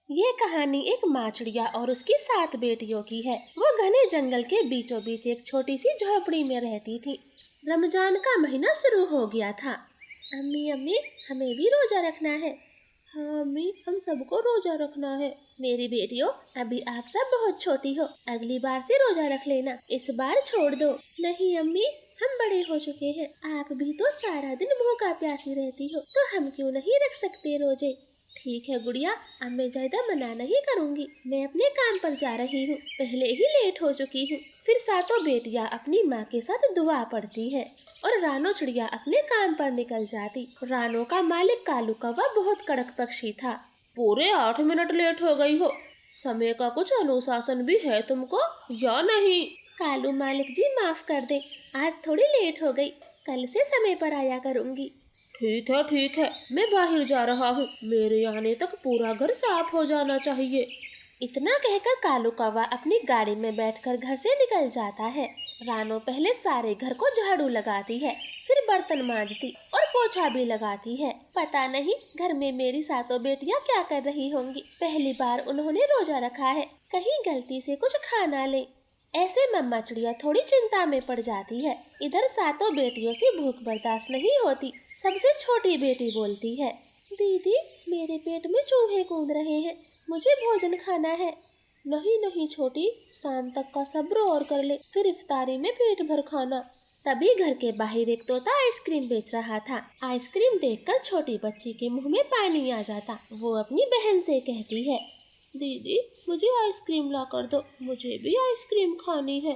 ये कहानी एक माँ चिड़िया और उसकी 7 बेटियों की है। वो घने जंगल के बीचों बीच एक छोटी सी झोपड़ी में रहती थी। रमजान का महीना शुरू हो गया था। अम्मी अम्मी, हमें भी रोजा रखना है। हाँ अम्मी, हम सबको रोजा रखना है। मेरी बेटियों, अभी आप सब बहुत छोटी हो, अगली बार से रोजा रख लेना, इस बार छोड़ दो। नहीं अम्मी, हम बड़े हो चुके हैं, आप भी तो सारा दिन भूखा प्यासी रहती हो, तो हम क्यों नहीं रख सकते रोजे। ठीक है गुड़िया, अब मैं ज्यादा मना नहीं करूँगी, मैं अपने काम पर जा रही हूँ, पहले ही लेट हो चुकी हूँ। फिर सातों बेटियाँ अपनी माँ के साथ दुआ पढ़ती है और रानो चिड़िया अपने काम पर निकल जाती। रानो का मालिक कालू कौवा बहुत कड़क पक्षी था। पूरे 8 मिनट लेट हो गई हो, समय का कुछ अनुशासन भी है तुमको या नहीं? कालू मालिक जी माफ कर दे, आज थोड़ी लेट हो गई, कल से समय पर आया करूँगी। ठीक है, मैं बाहर जा रहा हूँ, मेरे आने तक पूरा घर साफ हो जाना चाहिए। इतना कहकर कालू कौवा अपनी गाड़ी में बैठकर घर से निकल जाता है। रानो पहले सारे घर को झाड़ू लगाती है, फिर बर्तन मांजती और पोछा भी लगाती है। पता नहीं घर में मेरी सातों बेटियां क्या कर रही होंगी, पहली बार उन्होंने रोजा रखा है, कहीं गलती से कुछ खा ना ले। ऐसे मम्मा चिड़िया थोड़ी चिंता में पड़ जाती है। इधर सातों बेटियों से भूख बर्दाश्त नहीं होती। सबसे छोटी बेटी बोलती है, दीदी मेरे पेट में चूहे कूद रहे हैं, मुझे भोजन खाना है। नहीं नहीं छोटी, शाम तक का सब्र और कर ले, फिर इफ्तारी में पेट भर खाना। तभी घर के बाहर एक तोता आइसक्रीम बेच रहा था। आइसक्रीम देखकर छोटी बच्ची के मुंह में पानी आ जाता। वो अपनी बहन से कहती है, दीदी मुझे आइसक्रीम ला कर दो, मुझे भी आइसक्रीम खानी है।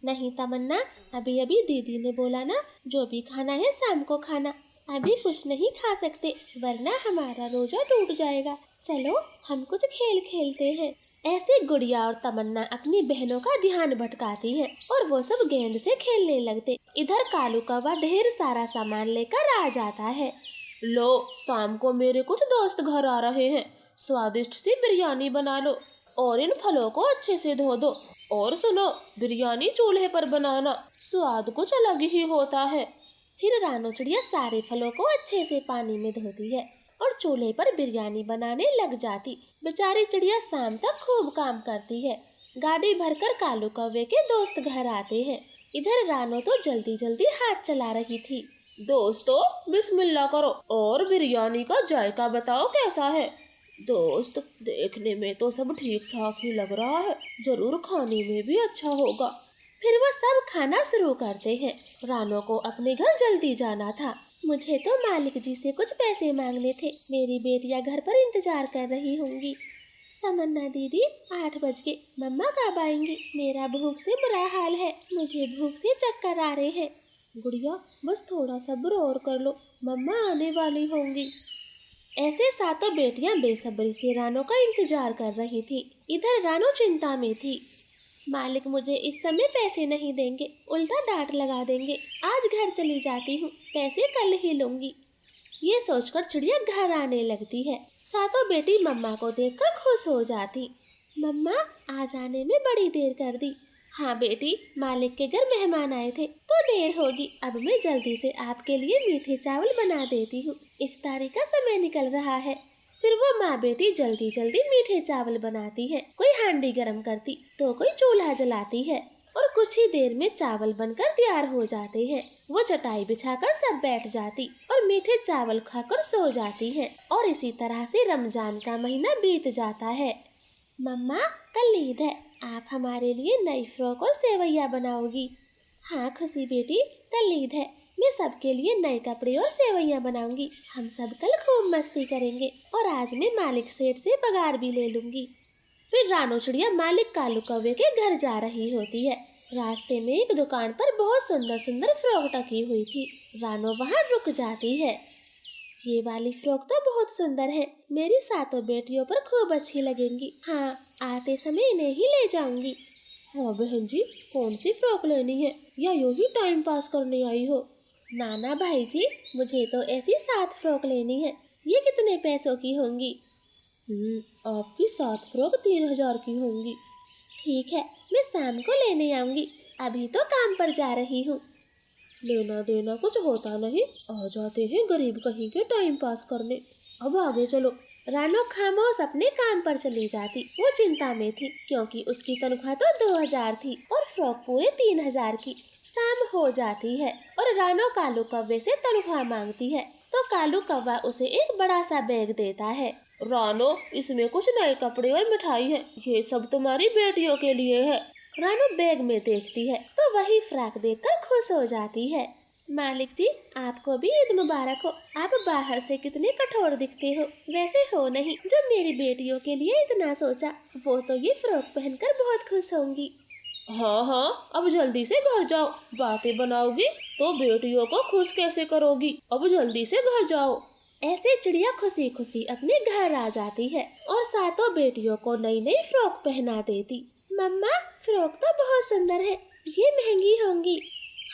नहीं तमन्ना, अभी अभी दीदी ने बोला ना, जो भी खाना है शाम को खाना, अभी कुछ नहीं खा सकते वरना हमारा रोजा टूट जाएगा। चलो हम कुछ खेल खेलते हैं। ऐसे गुड़िया और तमन्ना अपनी बहनों का ध्यान भटकाती हैं और वो सब गेंद से खेलने लगते। इधर कालू कौवा ढेर सारा सामान लेकर आ जाता है। लो, शाम को मेरे कुछ दोस्त घर आ रहे हैं, स्वादिष्ट सी बिरयानी बना लो और इन फलों को अच्छे से धो दो। और सुनो, बिरयानी चूल्हे पर बनाना, स्वाद कुछ अलग ही होता है। फिर रानो चिड़िया सारे फलों को अच्छे से पानी में धोती है और चूल्हे पर बिरयानी बनाने लग जाती। बेचारी चिड़िया शाम तक खूब काम करती है। गाड़ी भरकर कालू कौवे के दोस्त घर आते हैं। इधर रानो तो जल्दी जल्दी हाथ चला रही थी। दोस्तों बिस्मिल्लाह करो और बिरयानी का जायका बताओ कैसा है। दोस्त, देखने में तो सब ठीक ठाक ही लग रहा है, जरूर खाने में भी अच्छा होगा। फिर वो सब खाना शुरू करते हैं। रानो को अपने घर जल्दी जाना था। मुझे तो मालिक जी से कुछ पैसे मांगने थे, मेरी बेटियां घर पर इंतजार कर रही होंगी। तमन्ना दीदी 8 बज गए, मम्मा कब आएंगी, मेरा भूख से बुरा हाल है, मुझे भूख से चक्कर आ रहे हैं। गुड़िया बस थोड़ा सब्र और कर लो, मम्मा आने वाली होंगी। ऐसे सातों बेटियां बेसब्री से रानो का इंतजार कर रही थी। इधर रानो चिंता में थी। मालिक मुझे इस समय पैसे नहीं देंगे, उल्टा डांट लगा देंगे, आज घर चली जाती हूँ, पैसे कल ही लूंगी। ये सोचकर चिड़िया घर आने लगती है। सातों बेटी मम्मा को देखकर खुश हो जाती। मम्मा आज आने में बड़ी देर कर दी। हाँ बेटी, मालिक के घर मेहमान आए थे तो देर होगी, अब मैं जल्दी से आपके लिए मीठे चावल बना देती हूँ, इफ्तारी का समय निकल रहा है। फिर वो माँ बेटी जल्दी जल्दी मीठे चावल बनाती है। कोई हांडी गर्म करती तो कोई चूल्हा जलाती है और कुछ ही देर में चावल बनकर तैयार हो जाते हैं। वो चटाई बिछाकर सब बैठ जाती और मीठे चावल खाकर सो जाती हैं। और इसी तरह से रमजान का महीना बीत जाता है। मम्मा कल ईद है, आप हमारे लिए नई फ्रॉक और सेवैया बनाओगी। हाँ खुशी बेटी, कल ईद है, मैं सबके लिए नए कपड़े और सेवैया बनाऊंगी। हम सब कल खूब मस्ती करेंगे और आज मैं मालिक सेठ से पगार भी ले लूंगी। फिर रानो चिड़िया मालिक कालू कौवे के घर जा रही होती है। रास्ते में एक दुकान पर बहुत सुंदर सुंदर फ्रॉक टकी हुई थी। रानो वहाँ रुक जाती है। ये वाली फ्रॉक तो बहुत सुंदर है, मेरी सातों बेटियों पर खूब अच्छी लगेंगी। हाँ, आते समय इन्हें ही ले जाऊंगी। हाँ बहन जी, कौन सी फ्रॉक लेनी है या यूं ही टाइम पास करने आई हो? नाना भाई जी, मुझे तो ऐसी 7 फ्रॉक लेनी है, ये कितने पैसों की होंगी? आपकी 7 फ्रॉक 3000 की होंगी। ठीक है, मैं शाम को लेने आऊंगी, अभी तो काम पर जा रही हूँ। लेना देना कुछ होता नहीं, आ जाते हैं गरीब कहीं के टाइम पास करने। अब आगे चलो, रानो खामोश अपने काम पर चली जाती। वो चिंता में थी क्योंकि उसकी तनख्वाह तो 2000 थी और फ्रॉक पूरे 3000 की। शाम हो जाती है और रानो कालू कौवे से तनख्वाह मांगती है तो कालू कौवा उसे एक बड़ा सा बैग देता है। रानो, इसमें कुछ नए कपड़े और मिठाई है, ये सब तुम्हारी बेटियों के लिए है। रानो बैग में देखती है तो वही फ्रॉक देखकर खुश हो जाती है। मालिक जी, आपको भी ईद मुबारक हो। आप बाहर से कितने कठोर दिखते हो, वैसे हो नहीं जो मेरी बेटियों के लिए इतना सोचा। वो तो ये फ्रॉक पहनकर बहुत खुश होंगी। हाँ हाँ, अब जल्दी से घर जाओ। बातें बनाओगी तो बेटियों को खुश कैसे करोगी? अब जल्दी से घर जाओ। ऐसे चिड़िया खुशी खुशी अपने घर आ जाती है और सातों बेटियों को नई नई फ्रॉक पहना देती। मम्मा, फ्रॉक तो बहुत सुंदर है, ये महंगी होंगी।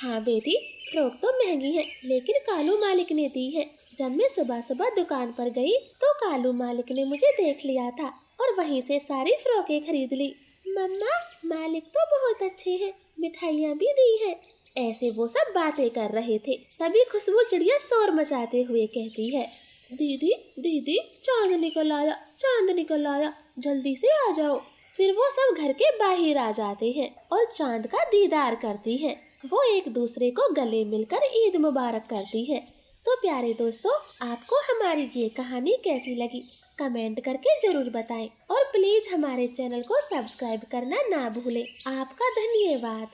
हाँ बेटी, फ्रॉक तो महंगी है लेकिन कालू मालिक ने दी है। जब मैं सुबह सुबह दुकान पर गई तो कालू मालिक ने मुझे देख लिया था और वहीं से सारी फ्रॉकें खरीद ली। मम्मा, मालिक तो बहुत अच्छे हैं, मिठाइयाँ भी दी है। ऐसे वो सब बातें कर रहे थे तभी खुशबू चिड़िया शोर मचाते हुए कहती है, दीदी दीदी, चांद निकल आया, चांद निकल आया, जल्दी से आ जाओ। फिर वो सब घर के बाहर आ जाते हैं और चांद का दीदार करती हैं। वो एक दूसरे को गले मिलकर ईद मुबारक करती है। तो प्यारे दोस्तों, आपको हमारी ये कहानी कैसी लगी कमेंट करके जरूर बताएं और प्लीज हमारे चैनल को सब्सक्राइब करना ना भूलें। आपका धन्यवाद।